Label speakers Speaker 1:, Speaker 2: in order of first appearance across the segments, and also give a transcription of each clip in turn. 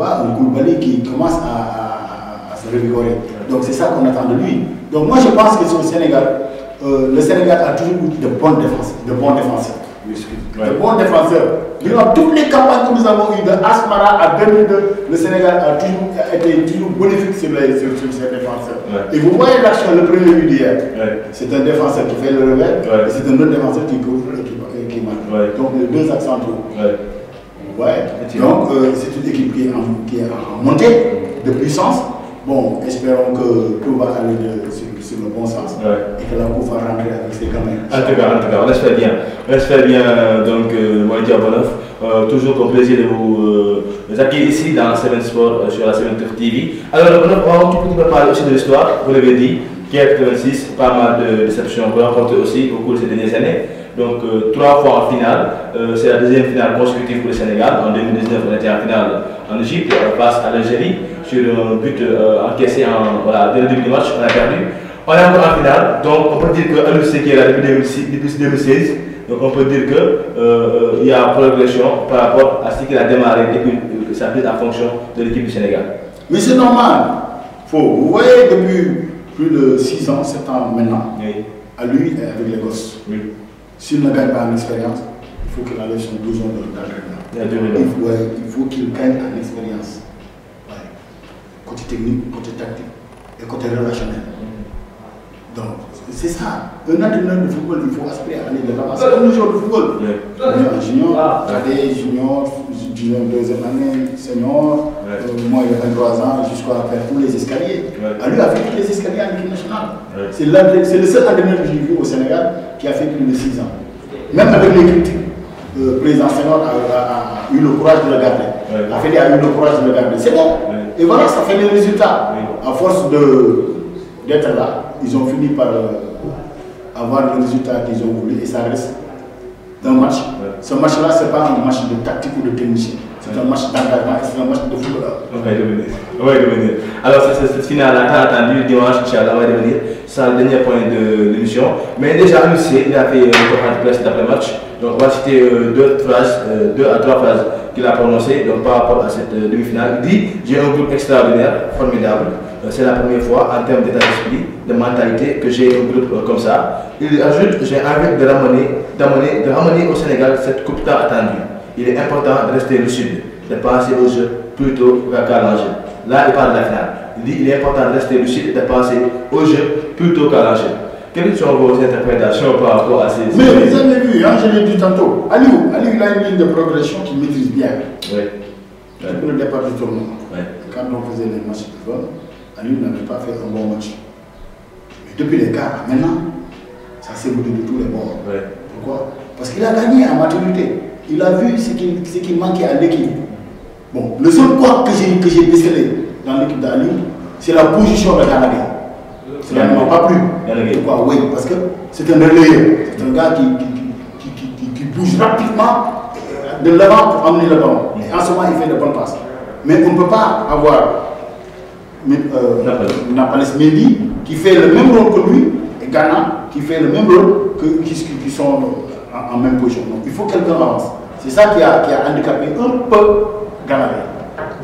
Speaker 1: vois, un Koulibaly qui commence à se revigorer. Donc c'est ça qu'on attend de lui. Donc moi je pense que sur le Sénégal a toujours eu de bons défenseurs. De bons défenseurs. Toutes les campagnes que nous avons eues de Asmara à 2002, le Sénégal a été toujours bénéfique sur ces défenseurs. Et vous voyez l'action, le premier but d'hier. C'est un défenseur qui fait le réveil et c'est un autre défenseur qui couvre et qui marque. Donc les deux accents. Donc c'est une équipe qui est en montée de puissance. Bon, espérons que tout va aller sur le bon sens et que la Coupe va rentrer avec ses gamins.
Speaker 2: En tout cas, on espère bien. On espère bien, donc, Moïse Diabonoff. Toujours un plaisir de vous accueillir ici dans Seven Sport sur la Seven TV. Alors, on va un petit peu parler aussi de l'histoire, vous l'avez dit, qui est 86, pas mal de déceptions qu'on a rencontrées aussi au cours de ces dernières années. Donc, 3 fois en finale, c'est la deuxième finale consécutive pour le Sénégal. En 2019, on était en finale en Égypte face à l'Algérie sur un but encaissé dès le début du match, on a perdu. On est encore en finale, donc on peut dire que Aliou Cissé qui est là depuis 2016, donc on peut dire qu'il y a progression par rapport à ce qu'il a démarré depuis sa prise en fonction de l'équipe du Sénégal.
Speaker 1: Mais c'est normal. Vous voyez, depuis plus de 6 ans, 7 ans maintenant, à lui et avec les gosses. S'il ne gagne pas en expérience, il faut qu'il enlève son blouson d'entraînement. Il faut qu'il gagne en expérience. Côté technique, côté tactique et côté relationnel. Donc, c'est ça. Un entraîneur de football, il faut aspirer à aller de l'avant. C'est comme le joueur de football. Junior, cadet, junior, deuxième année, senior. Moi, il y a 23 ans, jusqu'à faire tous les escaliers. À lui, il a fait tous les escaliers en équipe nationale. C'est le seul entraîneur que j'ai vu au Sénégal qui a fait plus de 6 ans. Même avec les critiques, le président Senghor a eu le courage de le garder. La Fédé a eu le courage de le garder. C'est bon. Et voilà, ça fait les résultats. À force d'être là, ils ont fini par avoir le résultat qu'ils ont voulu et ça reste un match. Ce match-là, ce n'est pas un match de tactique ou de technicien. C'est un match d'engagement et c'est un match de footballeur.
Speaker 2: On va y revenir. Alors, cette finale a attendu dimanche, Inch'Allah, on va y revenir. C'est le dernier point de l'émission. Mais déjà, Aliou Cissé, il a fait une conférence de presse d'après-match. Donc, on va citer 2 à 3 phrases qu'il a prononcées par rapport à cette demi-finale. Il dit: j'ai un groupe extraordinaire, formidable. C'est la première fois en termes d'état d'esprit, de mentalité, que j'ai un groupe comme ça. Il ajoute: j'ai envie de ramener au Sénégal cette coupe tant attendue. Il est important de rester lucide, de penser au jeu plutôt qu'à l'enjeu. Là, il parle de la finale. Il dit: il est important de rester lucide et de penser au jeu plutôt qu'à l'enjeu. Quelles sont vos interprétations par rapport à ces...
Speaker 1: Mais vous avez vu, je l'ai dit tantôt, Aliou, il a une ligne de progression qu'il maîtrise bien. Depuis le départ du tournoi, quand on faisait les matchs de football, Aliou n'avait pas fait un bon match. Mais depuis les quarts, maintenant, ça s'est voulu de tous les bords. Pourquoi? Parce qu'il a gagné en maturité. Il a vu ce qui manquait à l'équipe. Bon, le seul point que j'ai décelé dans l'équipe d'Aliou, c'est la position de Ganagay. Cela ne m'a pas plu. Pourquoi? Oui, parce que c'est un relayeur. C'est un gars qui bouge rapidement de l'avant pour amener le ballon. Et en ce moment, il fait de bonnes passes. Mais on ne peut pas avoir Nampalys Mendy qui fait le même rôle que lui et Ghana qui fait le même rôle qui sont en même position. Donc il faut que quelqu'un avance. C'est ça qui a handicapé un peu Ghana.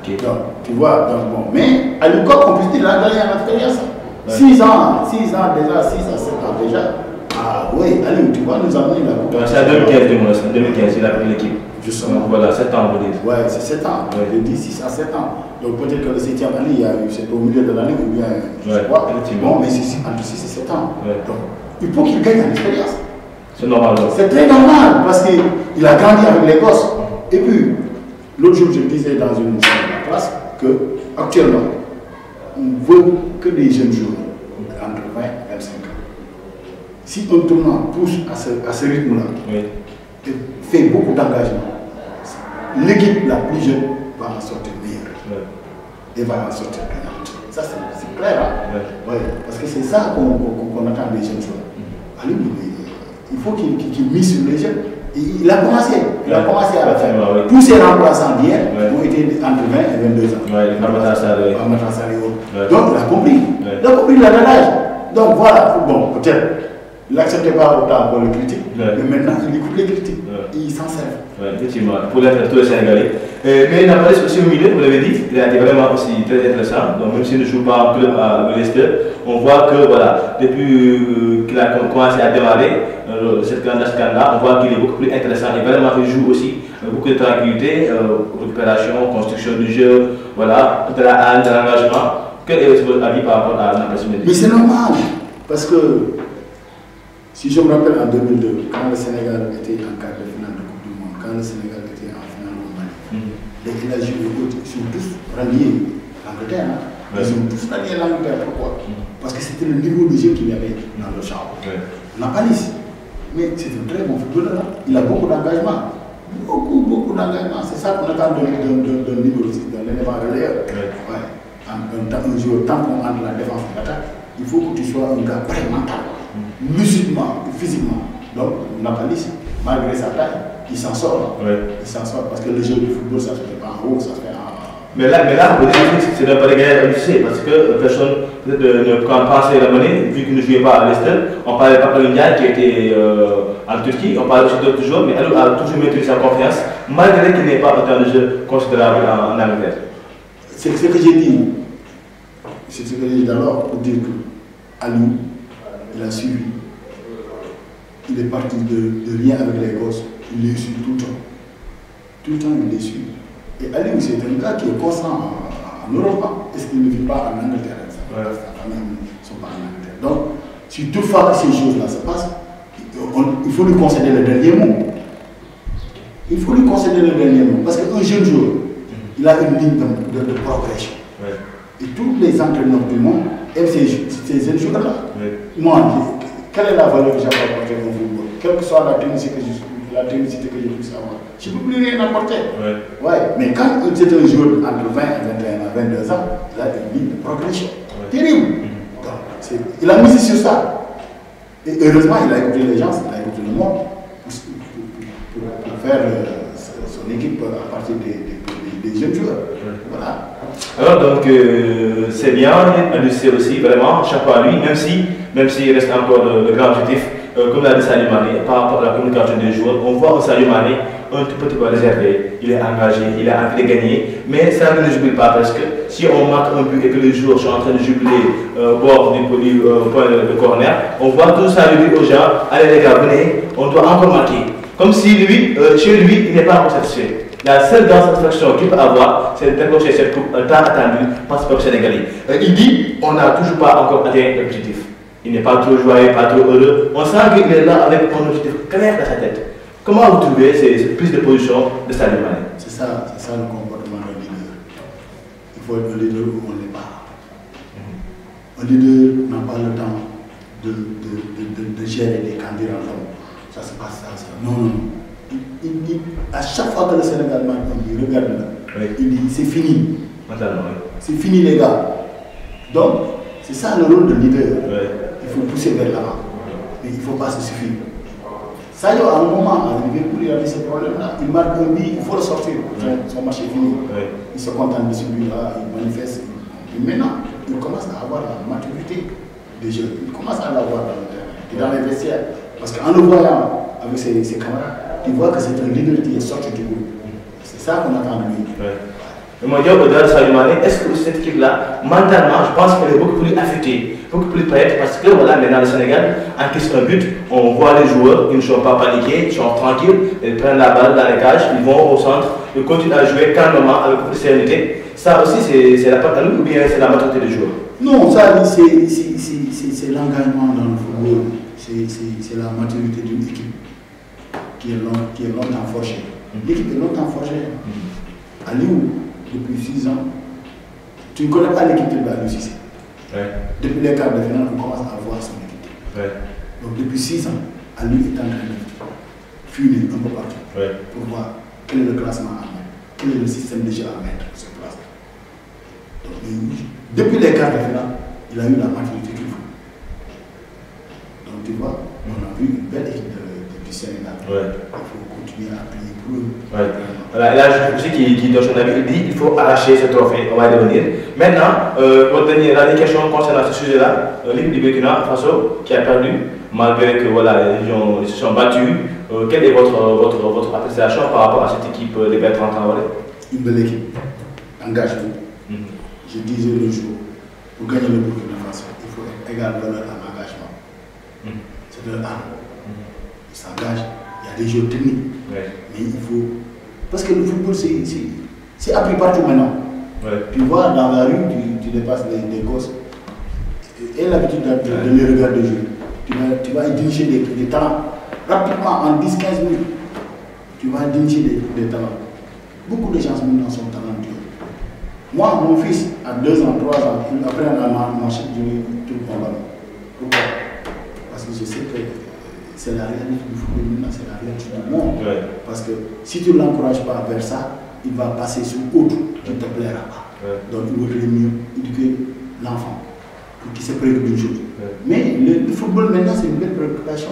Speaker 1: Donc, tu vois, donc, bon. Mais à l'époque, on peut dire qu'il a gagné en expérience. 6 ans déjà, 6 à 7 ans déjà. Ah oui, allez, tu vois, nous amener la coupe.
Speaker 2: C'est en 2015, il a pris l'équipe.
Speaker 1: Justement.
Speaker 2: Donc voilà, 7 ans, vous dites.
Speaker 1: Ouais, c'est 7 ans. Je dis 6 à 7 ans. Donc peut-être que le 7e année, c'est au milieu de l'année ou bien, je sais pas. Bon, mais c'est entre 6 et 7 ans. Donc, il faut qu'il gagne en expérience.
Speaker 2: C'est normal.
Speaker 1: C'est très normal parce qu'il a grandi avec les gosses. Et puis, l'autre jour, je disais dans une classe qu'actuellement, on veut que les jeunes joueurs entre 20 et 25 ans. Si un tournoi pousse à ce rythme-là, et fait beaucoup d'engagement, l'équipe la plus jeune va en sortir meilleure. Et va en sortir gagnante. Ça, c'est clair. Hein? Parce que c'est ça qu'on attend des jeunes joueurs. Aliou, il faut qu'il mise sur les jeunes. Il a commencé à le faire. Tous ces remplaçants d'hier ont été entre 20 et 22 ans. Donc il a compris. Il a compris l'adage. Donc voilà, bon, peut-être, il n'acceptait pas autant pour les critiques, mais maintenant il écoute les critiques. Et il s'en sert.
Speaker 2: Effectivement, pour l'être tous les Sénégalais, Mais Nampalys aussi au milieu, vous l'avez dit, il a été vraiment aussi très intéressant. Donc même s'il ne joue pas en club à Leicester, on voit que voilà, depuis qu'il a commencé à démarrer cette grande là, on voit qu'il est beaucoup plus intéressant et vraiment il joue aussi beaucoup de tranquillité, récupération, construction du jeu, voilà, de la haine, de l'engagement. Quel est votre avis par rapport à Nampalys?
Speaker 1: Mais c'est normal, parce que si je me rappelle en 2002, quand le Sénégal était en quart de finale de Coupe du Monde, quand le Sénégal était en finale au Mali, les villages sont tous ralliés l'Angleterre. Hein? Ils ont tous rallié l'Angleterre. Pourquoi? Parce que c'était le niveau de jeu qu'il y avait dans le champ. Nampalys, mais c'est un très bon footballeur. Hein? Il a beaucoup d'engagement. Beaucoup d'engagement. C'est ça qu'on attend d'un niveau d'un élément relayeur. Un joueur tampon entre la défense et l'attaque, il faut que tu sois un gars très mental, lucidement, physiquement. Donc, Nampalys, malgré sa taille, il s'en sort. Il s'en sort parce que le jeu du football, ça se fait pas en haut, ça se fait en.
Speaker 2: Mais là, on peut dire que c'est un peu gagner à l'UC parce que personne ne pensait la monnaie, vu qu'il ne jouait pas à Leicester. On parlait pas de Ndiaye qui était en Turquie, on parlait aussi d'autres joueurs, mais elle a toujours maintenu sa confiance, malgré qu'il n'ait pas autant de jeux considérables en Angleterre.
Speaker 1: C'est ce que j'ai dit. C'est ce que j'ai dit d'abord pour dire que Ali, il a suivi. Il est parti de rien avec les gosses. Il les suit tout le temps. Tout le temps, il les suit. Et Ali, c'est un gars qui est constant en Europe. Est-ce qu'il ne vit pas en Angleterre? Sa famille ne sont pas en Angleterre. Donc, si toutefois ces choses-là se passent, il faut lui concéder le dernier mot. Il faut lui concéder le dernier mot. Parce qu'un jeune joueur, il a une ligne de progression. Et tous les entraîneurs du monde aiment ces jeunes joueurs-là. Moi, quelle est la valeur que j'ai apportée au football? Quelle que soit la technicité que je puisse avoir, je ne peux plus rien apporter. Mais quand c'est un joueur entre 20 et 21 à 22 ans, il a une ligne de progression. Terrible. Donc, il a misé sur ça. Et heureusement, il a écouté les gens, il a écouté le monde pour faire son équipe à partir des jeunes joueurs. Voilà.
Speaker 2: Alors donc c'est bien, lui c'est aussi vraiment chapeau à lui, même s'il reste encore le grand objectif, comme l'a dit Sadio Mané, par rapport à la communication des joueurs, on voit Sadio Mané un tout petit peu réservé, il est engagé, il a envie de gagner, mais ça ne jubile pas parce que si on marque un but et que les joueurs sont en train de jubiler au bord du point de corner, on voit tout ça lui dire aux gens, allez les gars, venez, on doit encore marquer. Comme si lui, chez lui, il n'est pas encore satisfait. La seule grande satisfaction qu'il peut avoir, c'est de décrocher cette coupe tant attendue par ce peuple sénégalais. Il dit on n'a toujours pas encore atteint l'objectif. Il n'est pas trop joyeux, pas trop heureux. On sent qu'il est là avec un objectif clair dans sa tête. Comment vous trouvez cette prise de position de Sadio Mané?
Speaker 1: C'est ça le comportement d'un leader. Il faut être un leader où on n'est pas. Un leader n'a pas le temps de gérer les candidats. Ça se passe ça. Non. À chaque fois que le Sénégal marque, il regarde là. Il dit c'est fini. C'est fini les gars. Donc, c'est ça le rôle de leader. Il faut pousser vers l'avant. Mais il ne faut pas se suffire. Ça y est, à un moment, à Liverpool, il y avait ce problème-là. Il marque un but, il faut le sortir. Son match est fini. Il se contente de celui-là, il manifeste. Et maintenant, il commence à avoir la maturité des jeunes. Il commence à l'avoir dans le terrain et dans les vestiaires. Parce qu'en le voyant avec ses camarades, il voit que c'est un leader qui est sorti du groupe. C'est ça qu'on attend de lui.
Speaker 2: Mais moi, au-delà de Sadio Mané, est-ce que cette équipe-là, mentalement, je pense qu'elle est beaucoup plus affectée, beaucoup plus prête, parce que voilà, maintenant le Sénégal, en question un but, on voit les joueurs, ils ne sont pas paniqués, ils sont tranquilles, ils prennent la balle dans les cages, ils vont au centre, ils continuent à jouer calmement, avec beaucoup de sérénité. Ça aussi, c'est la patte à nous ou bien c'est la maturité des joueurs?
Speaker 1: Non, ça, c'est l'engagement dans le football, c'est la maturité d'une équipe qui est longtemps forgée. L'équipe est longtemps forgée. À Lyon, depuis 6 ans, tu ne connais pas l'équipe de Aliou Cissé. Depuis les quarts de finale, on commence à voir son équipe. Donc depuis 6 ans, Aliou est en train de fuir un peu partout pour voir quel est le classement à mettre, quel est le système de jeu à mettre sur place. Donc, depuis les quarts de finale, il a eu la maturité qu'il faut. Donc tu vois, on a vu une belle équipe du Sénégal. Il faut continuer à appuyer pour eux.
Speaker 2: Voilà, et là, je sais qu'il donne son avis, il dit qu'il faut arracher ce trophée, on va y revenir. Maintenant, votre dernière question concernant ce sujet-là, l'équipe du Burkina Faso qui a perdu, malgré que voilà, ils se sont battus, quelle est votre appréciation par rapport à cette équipe des Bertrand Traoré?
Speaker 1: une belle équipe, engagée. Je disais le jour, pour gagner le Burkina Faso, il faut être égal valeur à l'engagement. C'est leur arme. Ils s'engagent, il y a des jeux techniques, mais il faut. Parce que le football, c'est appris partout maintenant. Tu vois, dans la rue, tu dépasses des gosses et l'habitude de les regarder jouer. Tu vas diriger des talents. Rapidement, en 10-15 minutes, tu vas diriger des talents. Beaucoup de gens maintenant sont talentueux. Moi, mon fils, à 2 ans, 3 ans, après on a marché tout le ballon. Pourquoi? Parce que je sais que c'est la réalité du football maintenant, c'est la réalité du monde. Parce que si tu ne l'encourages pas vers ça, il va passer sur autre qui ne te plaira pas. Donc il vaudrait mieux éduquer l'enfant pour qu'il se préoccupe d'une chose. Mais le football maintenant, c'est une belle préoccupation.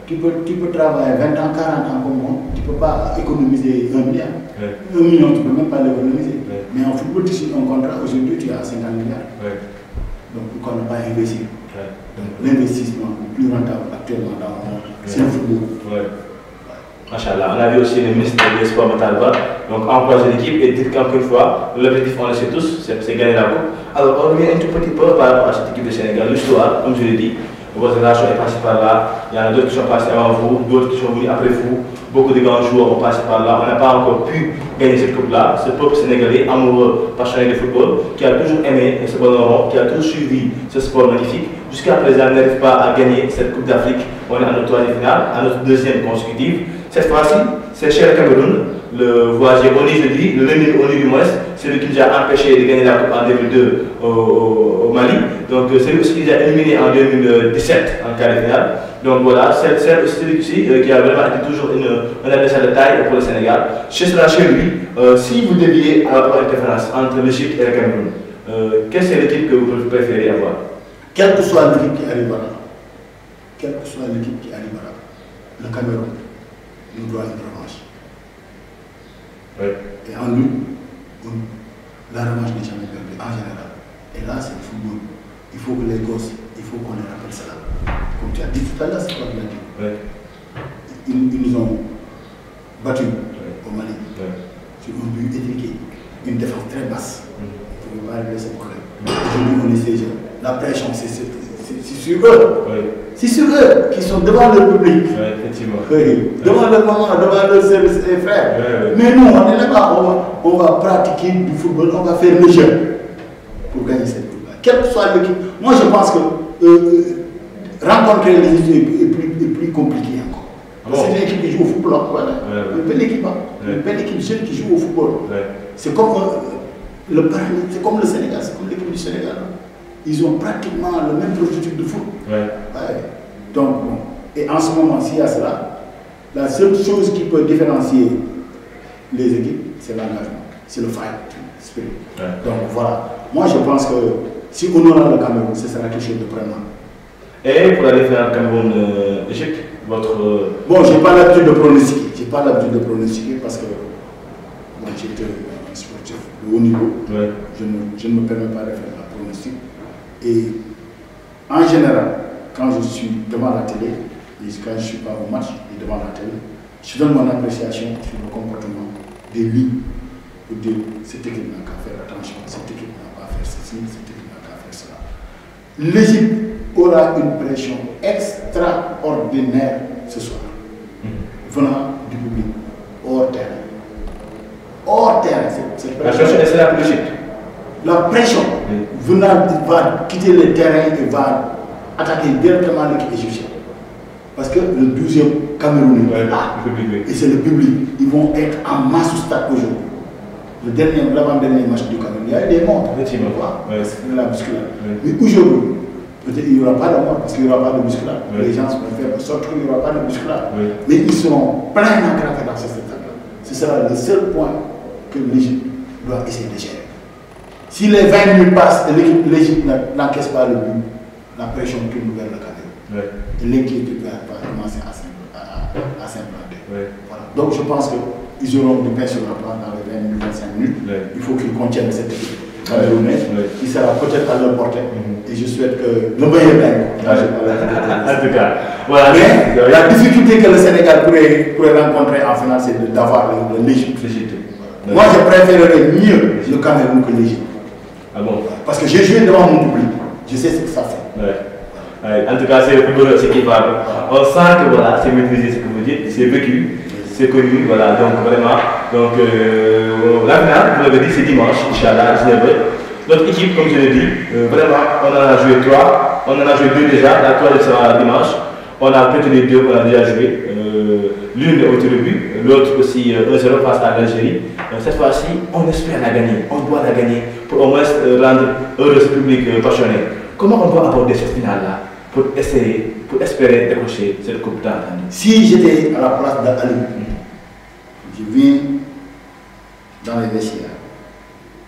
Speaker 1: Tu peux travailler 20 ans, 40 ans comme moi, tu ne peux pas économiser 1 milliard. 1 million, tu ne peux même pas l'économiser. Mais en football, tu signes un contrat, aujourd'hui tu as 50 milliards. Donc pourquoi ne pas investir? Donc l'investissement le plus rentable actuellement dans le monde, c'est le football.
Speaker 2: Machallah, on a vu aussi le ministre des Sports Matalba, donc encourager l'équipe et dire qu'encore une fois, l'objectif on le sait tous, c'est gagner la coupe. Alors on revient un tout petit peu par rapport à cette équipe de Sénégal. L'histoire, comme je l'ai dit, votre génération est passée par là, il y en a d'autres qui sont passés avant vous, d'autres qui sont venus après vous, beaucoup de grands joueurs ont passé par là, on n'a pas encore pu gagner cette coupe-là. Ce peuple sénégalais, amoureux, passionné de football, qui a toujours aimé ce ballon, qui a toujours suivi ce sport magnifique, jusqu'à présent n'arrive pas à gagner cette Coupe d'Afrique. On est à notre troisième finale, à notre deuxième consécutive. Cette fois-ci, c'est chez le Cameroun, le voyageur Oni, je dis, le lundi Oni du moins, celui qui nous a empêché de gagner la Coupe en 2002 au Mali. Donc celui aussi qui nous a éliminé en 2017 en quart de finale. Donc voilà, c'est celui-ci qui a vraiment été toujours un adversaire de taille pour le Sénégal. Ce sera chez lui. Si vous deviez avoir une préférence entre l'Égypte et le Cameroun, quelle est l'équipe que vous préférez avoir?
Speaker 1: Quelle que soit l'équipe qui arrivera, le Cameroun nous doit une revanche. Et en lui, la revanche n'est jamais perdue en général. Et là, c'est le football. Il faut que les gosses, il faut qu'on les rappelle cela. Comme tu as dit tout à l'heure, c'est quoi que tu as dit. Ils nous ont battus au Mali sur un but étriqué, une défense très basse. On ne pouvait pas régler ce problème. Aujourd'hui, on est ces jeunes. La pression, c'est sur eux. C'est sur eux qui sont devant le public.
Speaker 2: Effectivement.
Speaker 1: Devant le maman, devant le service et frères. Mais nous, on est là-bas, on va pratiquer du football, on va faire le jeu pour gagner cette coupe-là. Quelle que soit l'équipe. Moi, je pense que rencontrer les équipes est plus compliqué encore. C'est une équipe qui joue au football. Voilà. Une belle équipe. Une belle équipe jeune qui joue au football. C'est comme le Sénégal, c'est comme l'équipe du Sénégal. Ils ont pratiquement le même prototype de foot. Donc, bon. Et en ce moment, s'il y a cela, la seule chose qui peut différencier les équipes, c'est l'engagement, c'est le fight spirit. Donc voilà. Moi, je pense que si on aura le Cameroun, ce sera quelque chose de prenant.
Speaker 2: Et pour aller faire le Cameroun-Égypte, votre...
Speaker 1: Bon, je n'ai pas l'habitude de pronostiquer. Je n'ai pas l'habitude de pronostiquer parce que moi, j'étais un sportif de haut niveau. Je ne me permets pas de faire la pronostic. Et en général, quand je suis devant la télé, et quand je ne suis pas au match et devant la télé, je donne mon appréciation sur le comportement des lignes pour dire cette équipe n'a qu'à faire attention, cette équipe n'a pas à faire ceci, cette équipe n'a qu'à faire cela. L'Égypte aura une pression extraordinaire ce soir, venant du public, hors terrain. Hors terrain, c'est
Speaker 2: la pression est là pour l'Égypte.
Speaker 1: La pression venant va quitter le terrain et va attaquer directement l'équipe égyptienne. Parce que le 12e Cameroun est là. Et c'est le public. Ils vont être en masse au stade aujourd'hui. L'avant-dernier match du Cameroun, il y a eu des morts. C'est la bousculade. Mais aujourd'hui, peut-être il n'y aura pas de mort parce qu'il n'y aura pas de bousculade. Les gens se préfèrent sortir, il n'y aura pas de bousculade. Mais ils seront pleins d'engrais dans ce spectacle. Ce sera le seul point que l'Égypte doit essayer de gérer. Si les 20 minutes passent et l'Égypte n'encaisse pas le but, la pression tourne vers le Cameroun. Et l'inquiétude va commencer à s'implanter. Voilà. Donc je pense qu'ils auront du pain sur la plate dans les 20 minutes, 25 minutes. Il faut qu'ils contiennent cette équipe camerounaise qui sera peut-être à leur portée. Et je souhaite que le meilleur gagne.
Speaker 2: En tout cas, voilà.
Speaker 1: Mais la difficulté que le Sénégal pourrait rencontrer en finale, c'est d'avoir l'Égypte. Moi, je préférerais mieux le Cameroun que l'Égypte.
Speaker 2: Ah bon?
Speaker 1: Parce que j'ai joué devant mon public. Je sais ce que ça fait.
Speaker 2: En tout cas, c'est le football qui parle. On sent que voilà, c'est maîtrisé ce que vous dites, c'est vécu, c'est connu, voilà, donc vraiment. Donc la finale, vous l'avez dit, c'est dimanche, Inch'Allah, 19h. Notre équipe, comme je l'ai dit, vraiment, on en a joué 3, on en a joué 2 déjà, la 3 sera dimanche. On a peut-être les 2 qu'on a déjà joué. L'une est au tir au but, l'autre aussi 1-0 face à l'Algérie. Cette fois-ci, on espère la gagner, on doit la gagner pour au moins rendre heureux ce public passionné. Comment on doit aborder cette finale-là pour essayer, pour espérer décrocher cette coupe d'Anne?
Speaker 1: Si j'étais à la place d'Ali, je viens dans les vestiaires,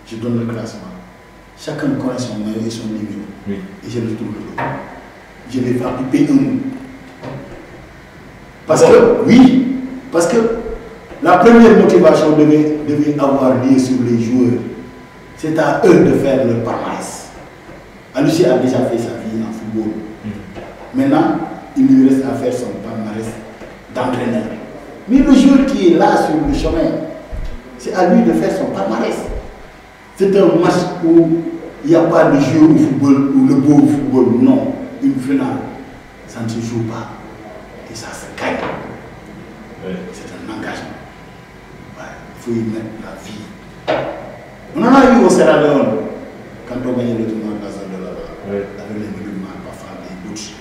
Speaker 1: je donne le classement. Chacun connaît son maillot et son numéro.
Speaker 2: Oui.
Speaker 1: Et je le trouve. Je vais faire piper un mot. Parce que, oui, parce que la première motivation devait avoir lieu sur les joueurs. C'est à eux de faire leur palmarès. Alucci a déjà fait sa vie en football. Maintenant, il lui reste à faire son palmarès d'entraîneur. Mais le joueur qui est là sur le chemin, c'est à lui de faire son palmarès. C'est un match où il n'y a pas de jeu au football ou le beau football. Non, une finale, ça ne se joue pas. Et ça se gagne. Oui. C'est un engagement. Ouais, il faut y mettre la vie. On en a eu au Sierra Leone quand on gagnait le tournoi de la zone de là-bas. Oui. Avec les musulmans, parfois les douches.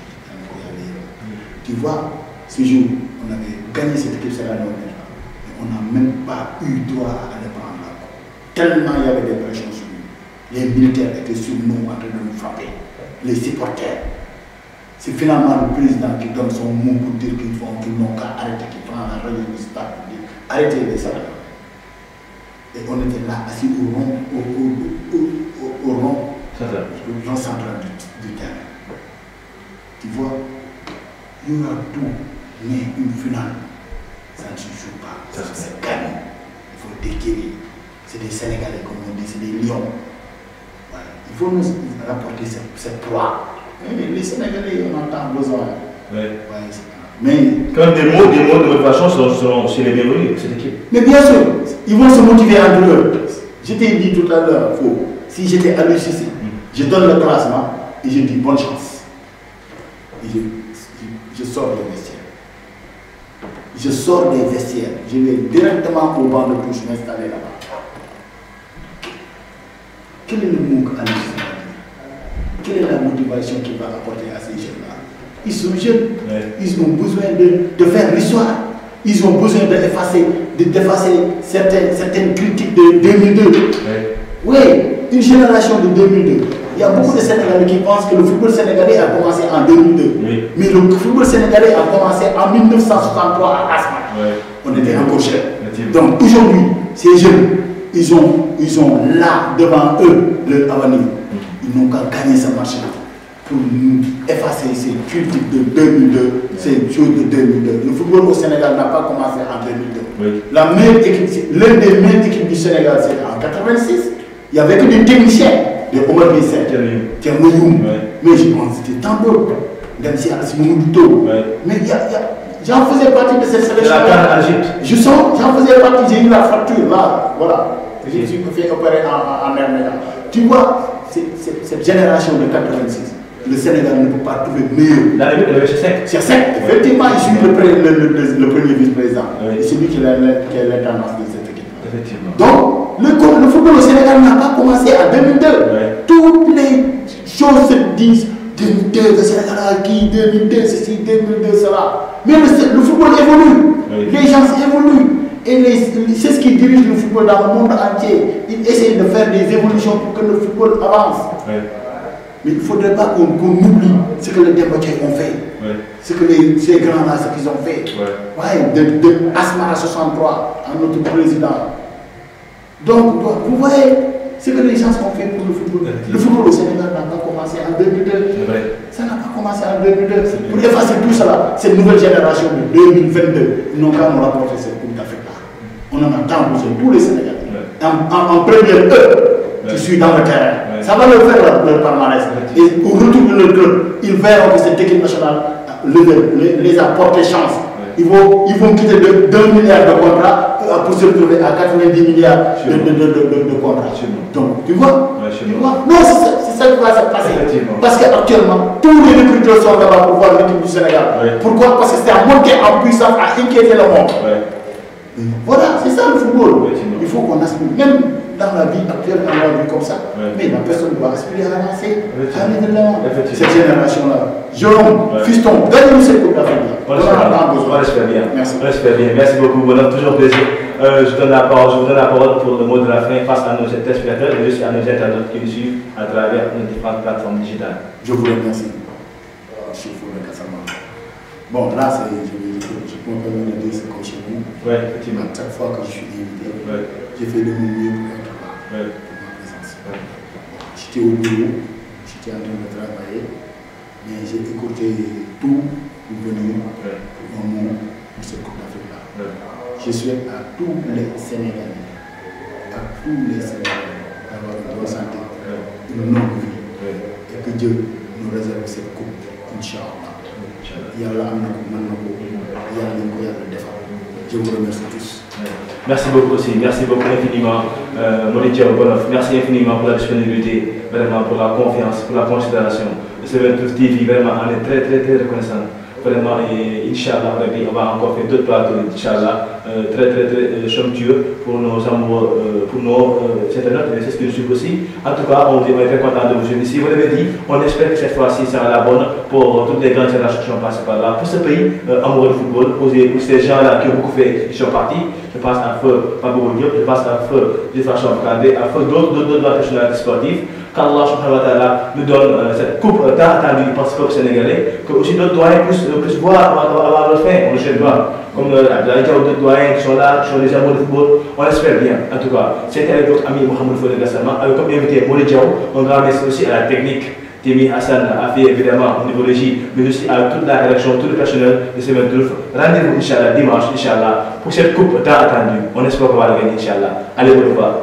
Speaker 1: Tu vois, ce jour, on avait gagné cette équipe Sierra Leone. Et on n'a même pas eu droit à aller prendre la coupe. Tellement il y avait des pressions sur nous. Les militaires étaient sur nous en train de nous frapper. Les supporters. C'est finalement le président qui donne son mot pour dire qu'ils n'ont qu'à arrêter, qui prend la radio du stade pour dire arrêtez les salariés. Et on était là, assis au rond central du terrain. Tu vois, il y aura tout, mais une finale, ça ne se joue pas, ça se gagne. Il faut déguerrir. C'est des Sénégalais, comme on dit, c'est des lions. Ouais. Il faut nous rapporter cette proie. Les Sénégalais, on entend besoin. Ouais. Ouais, mais
Speaker 2: quand des mots de motivation sont chez les bienvenus, cette équipe.
Speaker 1: Mais bien sûr, ils vont se motiver entre eux. Je t'ai dit tout à l'heure, si j'étais à l'UCC, je donne le classement et je dis bonne chance. Et je sors des vestiaires. Je sors des vestiaires. Je vais directement au banc de touche m'installer là-bas. Quel est le mot à l'UCC? Quelle est la motivation qu'il va apporter à ces jeunes-là? Ils sont jeunes, ils ont besoin de faire l'histoire, ils ont besoin d'effacer certaines critiques de 2002. Oui, une génération de 2002. Il y a beaucoup de Sénégalais qui pensent que le football sénégalais a commencé en 2002. Oui. Mais le football sénégalais a commencé en 1963 à Asma. On était encore jeunes. Donc aujourd'hui, ces jeunes, ils ont là devant eux leur avenir. Ils n'ont qu'à gagner ce match-là pour nous effacer ces critiques de 2002, ces choses de 2002. Le football au Sénégal n'a pas commencé en 2002. Oui. La meilleure équipe, l'une des meilleures équipes du Sénégal, c'était en 86. Il n'y avait que des techniciens, des Omar Bissé, Tchernoyoum. Mais je pense que c'était tant d'autres. Demsi Asimoutou. Mais j'en faisais partie de cette sélection. J'en faisais partie, j'ai eu la fracture là, voilà. Je me suis fait opérer en Herméda. Tu vois, cette génération de 86, le Sénégal ne peut pas trouver mieux.
Speaker 2: L'arrivée de Cheikh
Speaker 1: Seck, effectivement, il suit le premier vice-président. Et c'est lui qui a l'intendance de cette équipe.
Speaker 2: Effectivement.
Speaker 1: Donc, le football au Sénégal n'a pas commencé en 2002. Toutes les choses se disent 2002, le Sénégal a acquis 2002, ceci, 2002, cela. Mais le football évolue. Les gens évoluent. Et c'est ce qui dirige le football dans le monde entier. Ils essayent de faire des évolutions pour que le football avance. Mais il ne faudrait pas qu'on oublie ce que les Dembélé ont fait. Ce que ces grands-là, ce qu'ils ont fait. De Asma à 63, à notre président. Donc, vous voyez ce que les gens ont fait pour le football. Le football au Sénégal n'a pas commencé en 2002. Ça n'a pas commencé en 2002. Pour effacer tout cela, cette nouvelle génération de 2022, ils n'ont qu'à nous rapporter cette Coupe d'Afrique. On en a tant besoin, tous les Sénégalais. En première, eux, qui sont dans le terrain. Ça va leur faire leur palmarès. Et au retour de leur club, ils verront que cette équipe nationale les a porté chance. ils vont quitter d'1 milliard de contrats pour se retrouver à 90 milliards de contrats. Donc, tu vois, non, c'est ça qui va se passer. Parce qu'actuellement, tous les recruteurs sont là-bas pour voir l'équipe du Sénégal. Pourquoi? Parce que c'est à monter en puissance, à inquiéter le monde. Voilà, c'est ça le football. Il faut qu'on aspire, même dans la vie actuelle, dans la vie comme ça. Mais la personne doit aspirer à avancer, à aller de l'avant. Cette génération-là, Jérôme, fiston, gagne-nous cette Coupe d'Afrique.
Speaker 2: On l'espère bien.
Speaker 1: Merci.
Speaker 2: On l'espère bien. Merci beaucoup. Bonhomme, toujours plaisir. Je vous donne la parole pour le mot de la fin face à nos téléspectateurs et aussi à nos internautes qui nous suivent à travers nos différentes plateformes digitales.
Speaker 1: Je vous remercie. Bon, là, je peux me permettre de dire ce qu'on chez nous.
Speaker 2: Oui, effectivement.
Speaker 1: Chaque fois que je suis invité, j'ai fait de mon mieux pour être là, pour ma présence. J'étais au bureau, j'étais en train de travailler, mais j'ai écouté tout pour venir pour un mot pour cette Coupe d'Afrique-là. Je souhaite à tous les Sénégalais, d'avoir une bonne santé, une longue vie, et que Dieu nous réserve cette Coupe, Inch'Allah. Je vous remercie tous.
Speaker 2: Merci beaucoup aussi, merci beaucoup infiniment, Maurizio Bonoff. Merci infiniment pour la disponibilité, vraiment pour la confiance, pour la considération. Le 712 TV, vraiment, on est très reconnaissant. Vraiment, et Inch'Allah, on va encore faire d'autres plateaux, Inch'Allah, très somptueux pour nos amoureux, pour nos internautes, et c'est ce que je suis aussi. En tout cas, on est très content de vous suivre ici. Vous l'avez dit, on espère que cette fois-ci sera la bonne pour toutes les grandes générations qui sont passées par là. Pour ce pays amoureux du football, pour ces gens-là qui ont beaucoup fait, qui sont partis, je pense à Feu Pablo Diop, je pense à Feu Jefferson Kandé, à Feu d'autres personnalités sportives. Qu'Allah subhanahu wa ta'ala nous donne cette coupe tant attendue du peuple sénégalais, que aussi d'autres doyens puissent voir avant le fin, on le sait pas. Comme Abdoulaye Diaw, d'autres doyens qui sont là, qui sont des amours de football, on l'espère bien. En tout cas, c'était avec notre ami Mohamed Fodé Gassama, avec comme invité Maurizio Diaw, on grand merci aussi à la technique. Timi Hassan a fait évidemment au niveau régie, mais aussi à toute la rédaction, tout le personnel de ce 29. Rendez-vous, Inch'Allah, dimanche, Inch'Allah, pour cette coupe tant attendue. On espère qu'on va la gagner, Inch'Allah. Allez, au revoir.